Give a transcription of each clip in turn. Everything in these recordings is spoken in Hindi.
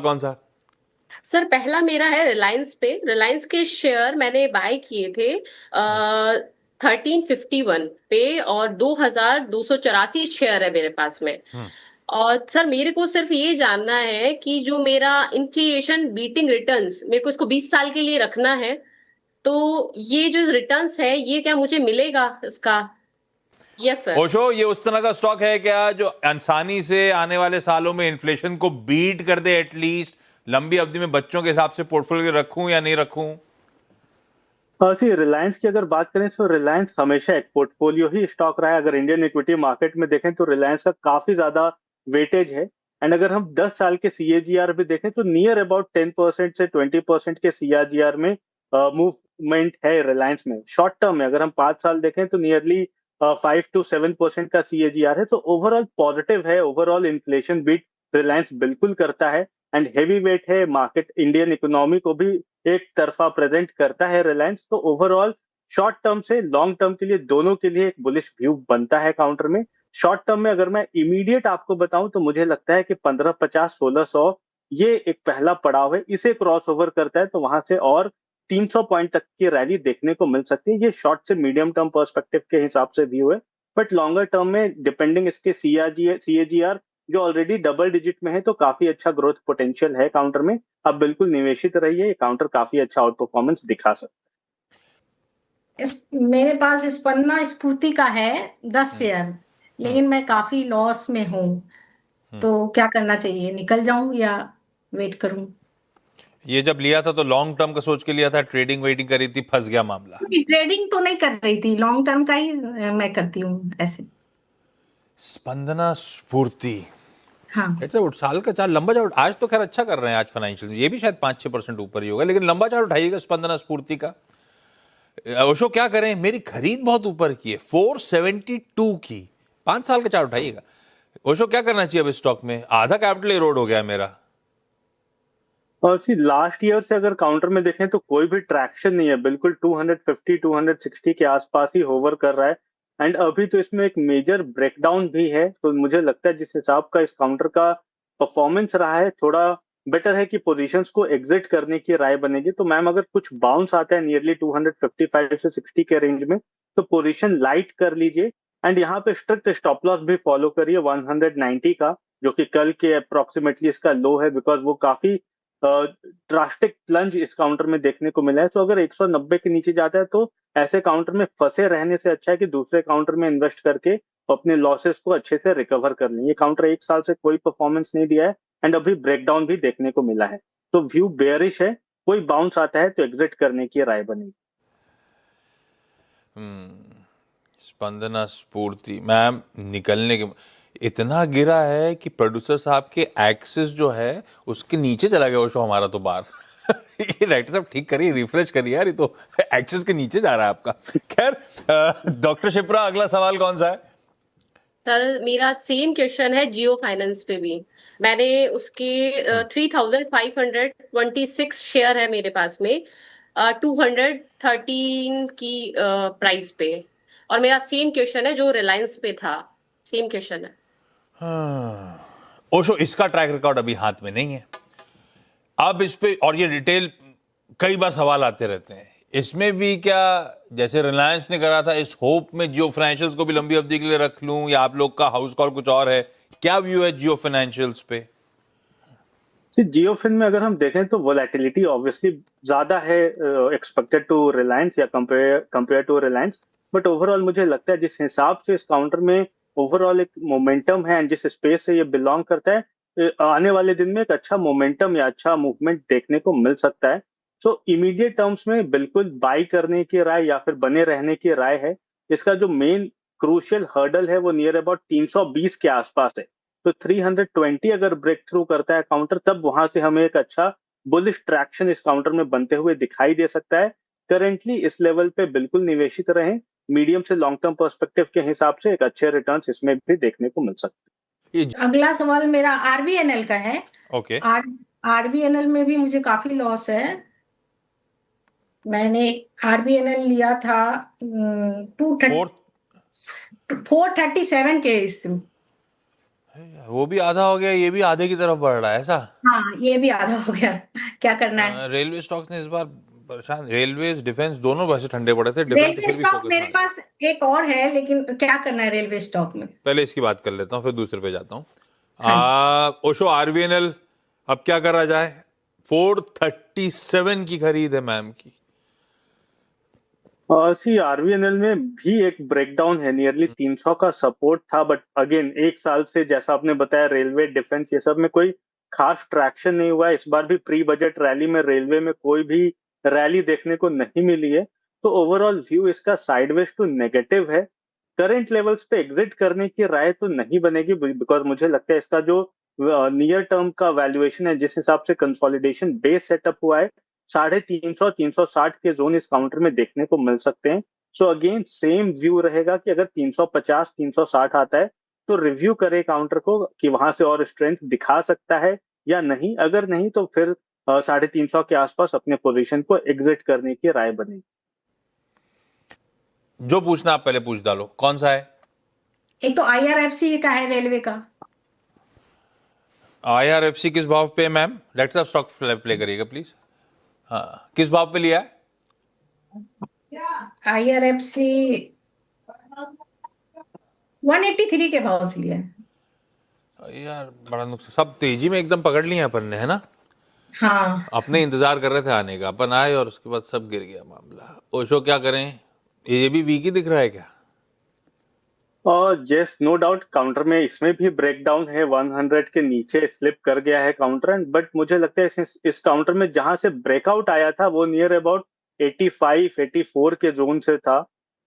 कौन सा? सर पहला मेरा है रिलायंस पे। रिलायंस के शेयर मैंने बाय किए थे 1351 पे, और 2284 शेयर है मेरे पास में। हम्म। और सर मेरे को सिर्फ ये जानना है कि जो मेरा इन्फ्लेशन बीटिंग रिटर्न्स, मेरे को इसको 20 साल के लिए रखना है, तो ये जो रिटर्न्स है ये क्या मुझे मिलेगा इसका? Yes sir. ओशो, ये उस तरह का स्टॉक है क्या जो आसानी से आने वाले सालों में इन्फ्लेशन को बीट कर दे? एटलीस्ट लंबी अवधि में बच्चों के हिसाब से पोर्टफोलियो रखूं या नहीं रखूं? सी रिलायंस की अगर बात करें तो रिलायंस हमेशा एक पोर्टफोलियो ही स्टॉक रहा है। अगर इंडियन इक्विटी मार्केट में देखें तो रिलायंस का काफी ज्यादा वेटेज है। एंड अगर हम 10 साल के सीएजीआर भी देखें तो नियर अबाउट 10% से 20% के सीआरजीआर में मूवमेंट है रिलायंस में। शॉर्ट टर्म में अगर हम 5 साल देखें तो नियरली 5 to 7% का सीएजीआर है। तो ओवरऑल पॉजिटिव है। ओवरऑल इन्फ्लेशन बीट रिलायंस बिल्कुल करता है। एंड हैवी वेट है मार्केट, इंडियन इकोनॉमी को भी एक तरफा प्रेजेंट करता है रिलायंस। तो ओवरऑल शॉर्ट टर्म से लॉन्ग टर्म के लिए दोनों के लिए एक बुलिश व्यू बनता है काउंटर में। शॉर्ट टर्म में अगर मैं इमीडिएट आपको बताऊं तो मुझे लगता है कि 1550 1600 ये एक पहला पड़ाव है। इसे क्रॉस ओवर करता है तो वहां से और 300 पॉइंट तक की रैली देखने को मिल सकती है। ये शॉर्ट से मीडियम टर्म पर्सपेक्टिव के हिसाब से व्यू है। बट लॉन्गर टर्म में डिपेंडिंग इसके सीएजीआर जो ऑलरेडी डबल डिजिट में है तो काफी अच्छा ग्रोथ पोटेंशियल है काउंटर में। आप बिल्कुल निवेशित रहिए, ये काउंटर काफी अच्छा आउट परफॉर्मेंस दिखा सकता मेरे पास स्पंदना स्फूर्ति का है 10 शेयर, लेकिन मैं काफी लॉस में हूँ। तो क्या करना चाहिए, निकल जाऊं या वेट करूं? ये जब लिया था तो लॉन्ग टर्म का सोच के लिया था, ट्रेडिंग वेडिंग करी थी, फंस गया मामला। ट्रेडिंग तो नहीं कर रही थी, लॉन्ग टर्म का ही मैं करती हूँ ऐसे। स्पंदना स्फूर्ति, हाँ। साल का चार्ट लंबा चार्ट आज तो खैर अच्छा कर रहे हैं। आज फाइनेंशियल ये भी शायद 5-6% ऊपर ही होगा, लेकिन लंबा चार्ट उठाइएगा स्पंदना स्फूर्ति का। ओशो क्या करें, मेरी खरीद बहुत ऊपर की है, 472 की। 5 साल का चार्ट उठाइएगा। ओशो क्या करना चाहिए अब इस स्टॉक में? आधा कैपिटल एरोड हो गया है मेरा। और सी लास्ट ईयर से अगर काउंटर में देखें तो कोई भी ट्रैक्शन नहीं है। बिल्कुल 250 260 के आसपास ही होवर कर रहा है। एंड अभी तो इसमें एक मेजर ब्रेकडाउन भी है। तो मुझे लगता है जिस हिसाब का इस काउंटर का परफॉर्मेंस रहा है, थोड़ा बेटर है कि पोजीशंस को एग्जिट करने की राय बनेगी। तो मैम अगर कुछ बाउंस आता है नियरली 255 से 60 के रेंज में तो पोजीशन लाइट कर लीजिए। एंड यहाँ पे स्ट्रिक्ट स्टॉप लॉस भी फॉलो करिए 190 का, जो कि कल के अप्रोक्सीमेटली इसका लो है। बिकॉज वो काफी ड्रास्टिक प्लंज इस काउंटर में देखने को मिला है। तो अगर 190 के नीचे जाता है तो ऐसे काउंटर में फंसे रहने से अच्छा है कि दूसरे काउंटर में इन्वेस्ट करके अपने लॉसेस को अच्छे से रिकवर कर लें। ये काउंटर 1 साल से कोई परफॉर्मेंस नहीं दिया है एंड अभी ब्रेकडाउन भी देखने को मिला है। तो व्यू बेयरिश है। कोई बाउंस आता है तो एग्जिट करने की राय बनेगी। स्पंदना स्फूर्ति मैम, निकलने के इतना गिरा है कि प्रोड्यूसर साहब के एक्सिस जो है उसके नीचे चला गया वो शो हमारा तो बाहर। ये राइटर साहब ठीक करिए, रिफ्रेश करिए यार, ये तो एक्सिस के नीचे जा रहा है आपका। खैर डॉक्टर शिप्रा, अगला सवाल कौन सा है? सर मेरा सेम क्वेश्चन है जियो फाइनेंस पे भी। मैंने उसके 3526 शेयर है मेरे पास में, 213 की प्राइस पे। और मेरा सेम क्वेश्चन है जो रिलायंस पे था, सेम क्वेश्चन है। ओशो, इसका ट्रैक रिकॉर्ड अभी हाथ में नहीं है। अब इस पे, और ये डिटेल कई बार सवाल आते रहते हैं, इसमें भी क्या जैसे रिलायंस ने करा था, इस होप में जियो फाइनेंशियल्स को भी लंबी अवधि के लिए रख लूं, या आप लोग का हाउस कॉल कुछ और है? क्या व्यू है जियो फाइनेंशियल्स पे? जियो फिन में अगर हम देखें तो वोलेटिलिटी ऑब्वियसली ज्यादा है एक्सपेक्टेड टू रिलायंस या compare to Reliance. But overall मुझे लगता है जिस हिसाब से इस काउंटर में ओवरऑल एक मोमेंटम है एंड जिस स्पेस से ये बिलोंग करता है, आने वाले दिन में एक अच्छा मोमेंटम या अच्छा मूवमेंट देखने को मिल सकता है। सो इमीडिएट टर्म्स में बिल्कुल बाई करने की राय या फिर बने रहने की राय है। इसका जो मेन क्रूशियल हर्डल है वो नियर अबाउट 320 के आसपास है। तो 320 अगर ब्रेक थ्रू करता है काउंटर, तब वहां से हमें एक अच्छा बुलिश ट्रैक्शन इस काउंटर में बनते हुए दिखाई दे सकता है। करेंटली इस लेवल पे बिल्कुल निवेशित रहें। मीडियम से लॉन्ग टर्म पर्सपेक्टिव के हिसाब से एक अच्छे रिटर्न्स इसमें भी देखने को मिल सकते हैं। अगला सवाल मेरा आरबीएनएल का है। ओके। आरबीएनएल में भी मुझे काफी लॉस है। मैंने आरबीएनएल लिया था 437 के इसमें। वो भी आधा हो गया, ये भी आधे की तरफ बढ़ रहा है ऐसा। हाँ, ये भी आधा हो गया। क्या करना है? रेलवे स्टॉक्स ने इस बार परेशान, रेलवे डिफेंस दोनों वैसे ठंडे पड़े थे, डिफेंस रेलवे फिर भी स्टॉक फोकस मेरे में। पास एक और है, लेकिन क्या करना है रेलवे स्टॉक में? पहले इसकी बात कर लेता हूँ, फिर दूसरे पे जाता हूँ। हाँ ओशो आरवीएनएल, अब क्या करा जाए? 437 की खरीद है मैम की। सी आरवीएनएल में भी एक ब्रेकडाउन है, नियरली 300 का सपोर्ट था, बट अगेन एक साल से जैसा आपने बताया रेलवे डिफेंस ये सब में कोई खास ट्रैक्शन नहीं हुआ है। इस बार भी प्री बजट रैली में रेलवे में कोई भी रैली देखने को नहीं मिली है, तो ओवरऑल व्यू इसका साइडवेज टू नेगेटिव है। करंट लेवल्स पे एग्जिट करने की राय तो नहीं बनेगी, बिकॉज मुझे लगता है इसका जो नियर टर्म का वैल्यूएशन है, जिस हिसाब से कंसोलिडेशन बेस सेटअप हुआ है, 350 360 के जोन इस काउंटर में देखने को मिल सकते हैं। सो अगेन सेम व्यू रहेगा कि अगर 350 360 आता है तो रिव्यू करे काउंटर को कि वहां से और स्ट्रेंथ दिखा सकता है या नहीं। अगर नहीं तो फिर 350 के आसपास अपने पोजीशन को एग्जिट करने की राय बनेगी। जो पूछना आप पहले पूछ डालो, कौन सा है? एक तो IRFC का है रेलवे का। IRFC किस भाव पे मैम? लेट्स आप स्टॉक प्ले करिएगा प्लीज। हाँ, किस भाव पे लिया है? IRFC 183 के भाव से लिया है। यार बड़ा नुकसान, सब तेजी में एकदम पकड़ लिया अपन ने, है ना? हाँ, अपने इंतजार कर रहे थे आने का, अपन आए और उसके बाद सब गिर गया मामला। ओशो क्या करें, ये भी वीक ही दिख रहा है क्या? और यस, नो डाउट काउंटर में इसमें भी ब्रेकडाउन है, 100 के नीचे स्लिप कर गया है काउंटर। एंड बट मुझे लगता है इस काउंटर में जहां से ब्रेकआउट आया था वो नियर अबाउट 85 84 के जोन से था।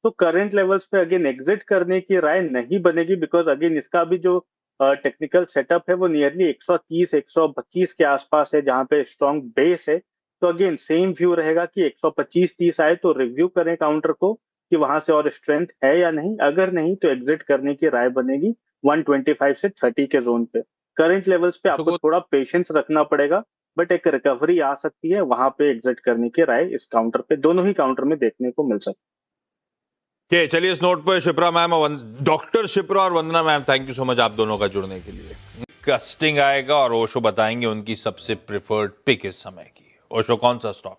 तो करंट लेवल्स पे अगेन एग्जिट करने की राय नहीं बनेगी, बिकॉज अगेन इसका भी जो टेक्निकल सेटअप है वो नियरली 130 132 के आसपास है, जहां पे स्ट्रॉन्ग बेस है। तो अगेन सेम व्यू रहेगा कि 125 30 आए तो रिव्यू करें काउंटर को कि वहां से और स्ट्रेंथ है या नहीं। अगर नहीं तो एग्जिट करने की राय बनेगी 125 से 30 के जोन पे। करंट लेवल्स पे आपको थोड़ा पेशेंस रखना पड़ेगा, बट एक रिकवरी आ सकती है, वहां पे एग्जिट करने की राय इस काउंटर पे, दोनों ही काउंटर में देखने को मिल सकती है। चलिए इस नोट पर शिप्रा मैम और डॉक्टर शिप्रा और Vandana ma'am, thank you so much आप दोनों का जुड़ने के लिए। कस्टिंग आएगा और ओशो बताएंगे उनकी सबसे प्रिफर्ड पिक इस समय की। ओशो कौन सा स्टॉक?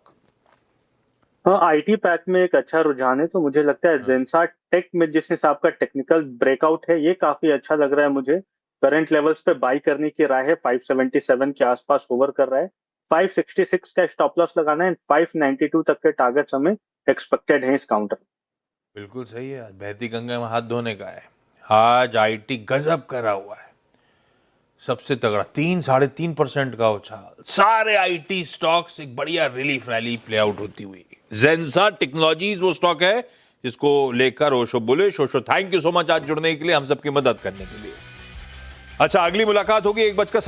हाँ, आईटी पैक में एक अच्छा रुझान है, तो मुझे लगता है जेंसा टेक में जिस हिसाब का टेक्निकल ब्रेकआउट है ये काफी अच्छा लग रहा है मुझे। करंट लेवल्स पे बाई करने की राय है, 577 के आसपास ओवर कर रहा है। 566 का स्टॉप लॉस लगाना है, 592 तक के टारगेट्स हमें एक्सपेक्टेड है इस काउंटर। बिल्कुल सही है, आज बहती गंगा में हाथ धोने का है। आज आईटी गजब करा हुआ है, सबसे तगड़ा 3-3.5% का उछाल। सारे आईटी स्टॉक्स एक बढ़िया रिलीफ रैली प्ले आउट होती हुई। जेंसा टेक्नोलॉजीज वो स्टॉक है जिसको लेकर Osho bullish. Osho thank you so much आज जुड़ने के लिए, हम सबकी मदद करने के लिए। अच्छा, अगली मुलाकात होगी 1:17